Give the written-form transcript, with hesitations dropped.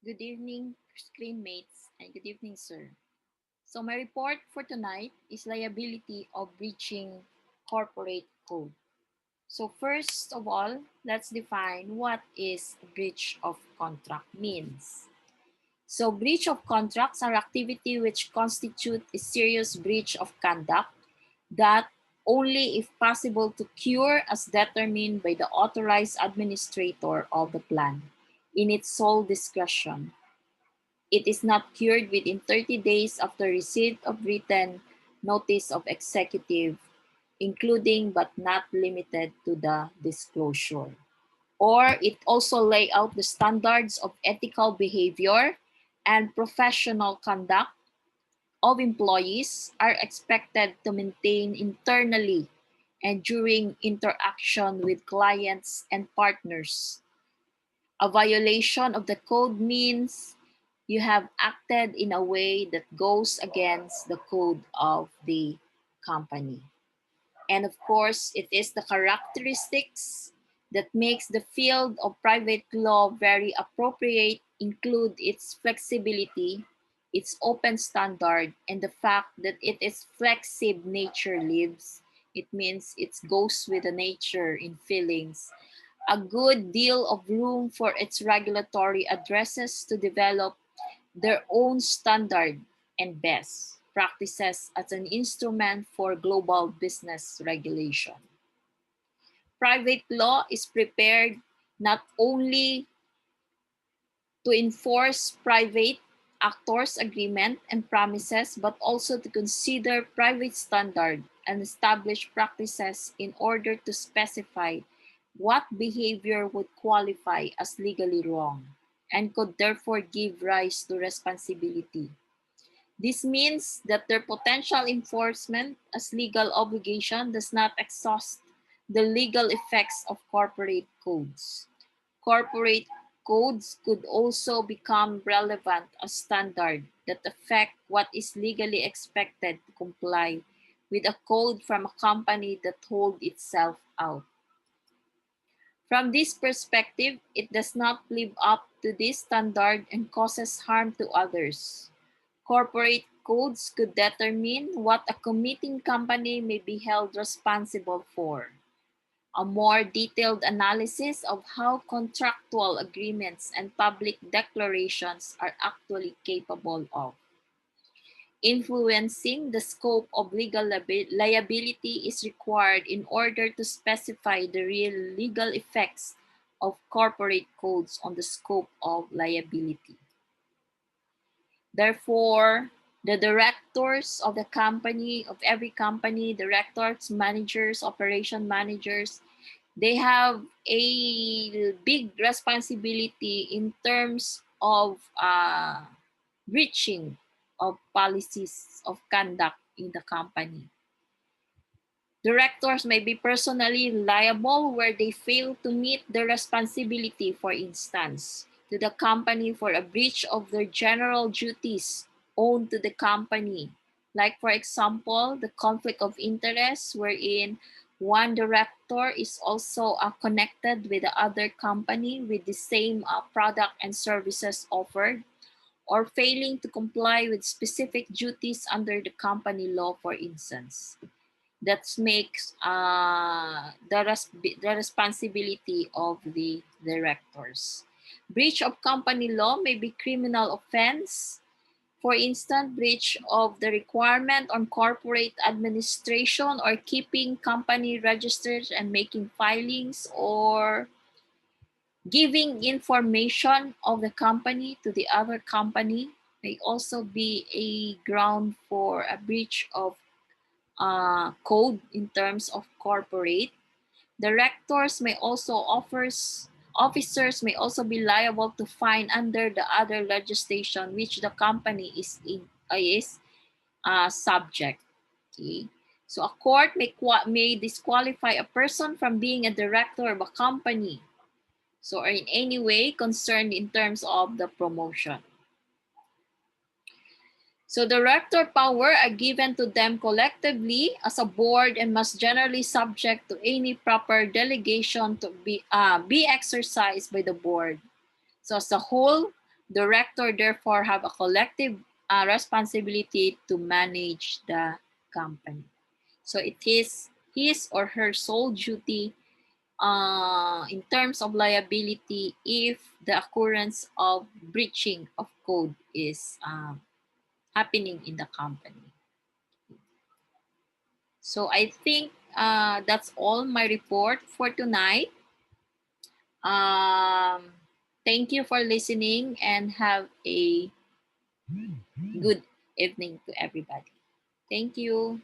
Good evening, screen mates, and good evening, sir. So my report for tonight is liability of breaching corporate code. So first of all, let's define what is breach of contract means. So breach of contracts are activity which constitute a serious breach of conduct that only if possible to cure as determined by the authorized administrator of the plan in its sole discretion. It is not cured within 30 days after receipt of written notice of executive, including but not limited to the disclosure. Or it also lay out the standards of ethical behavior and professional conduct of employees are expected to maintain internally and during interaction with clients and partners. A violation of the code means you have acted in a way that goes against the code of the company. And of course, it is the characteristics that makes the field of private law very appropriate include its flexibility, its open standard, and the fact that it is flexible nature lives. It means it goes with the nature in feelings a good deal of room for its regulatory addresses to develop their own standard and best practices as an instrument for global business regulation. Private law is prepared not only to enforce private actors' agreement and promises, but also to consider private standard and establish practices in order to specify what behavior would qualify as legally wrong and could therefore give rise to responsibility. This means that their potential enforcement as legal obligation does not exhaust the legal effects of corporate codes. Corporate codes could also become relevant as standard that affect what is legally expected to comply with a code from a company that hold itself out. From this perspective, it does not live up to this standard and causes harm to others. Corporate codes could determine what a committing company may be held responsible for. A more detailed analysis of how contractual agreements and public declarations are actually capable of influencing the scope of legal liability is required in order to specify the real legal effects of corporate codes on the scope of liability. Therefore, the directors of the company, of every company, directors, managers, operation managers, they have a big responsibility in terms of reaching of policies of conduct in the company. Directors may be personally liable where they fail to meet their responsibility, for instance, to the company for a breach of their general duties owed to the company. Like, for example, the conflict of interest, wherein one director is also connected with the other company with the same product and services offered, or failing to comply with specific duties under the company law, for instance that makes the responsibility of the directors. Breach of company law may be criminal offense. For instance, breach of the requirement on corporate administration or keeping company registers and making filings or giving information of the company to the other company may also be a ground for a breach of code in terms of corporate. Directors may also offers officers may also be liable to fine under the other legislation which the company is subject. Okay. So a court may disqualify a person from being a director of a company. So or in any way concerned in terms of the promotion. So director power are given to them collectively as a board and must generally subject to any proper delegation to be exercised by the board. So as a whole, Director therefore have a collective responsibility to manage the company. So it is his or her sole duty in terms of liability if the occurrence of breaching of code is happening in the company. So I think that's all my report for tonight. Um, Thank you for listening and have a good evening to everybody. Thank you.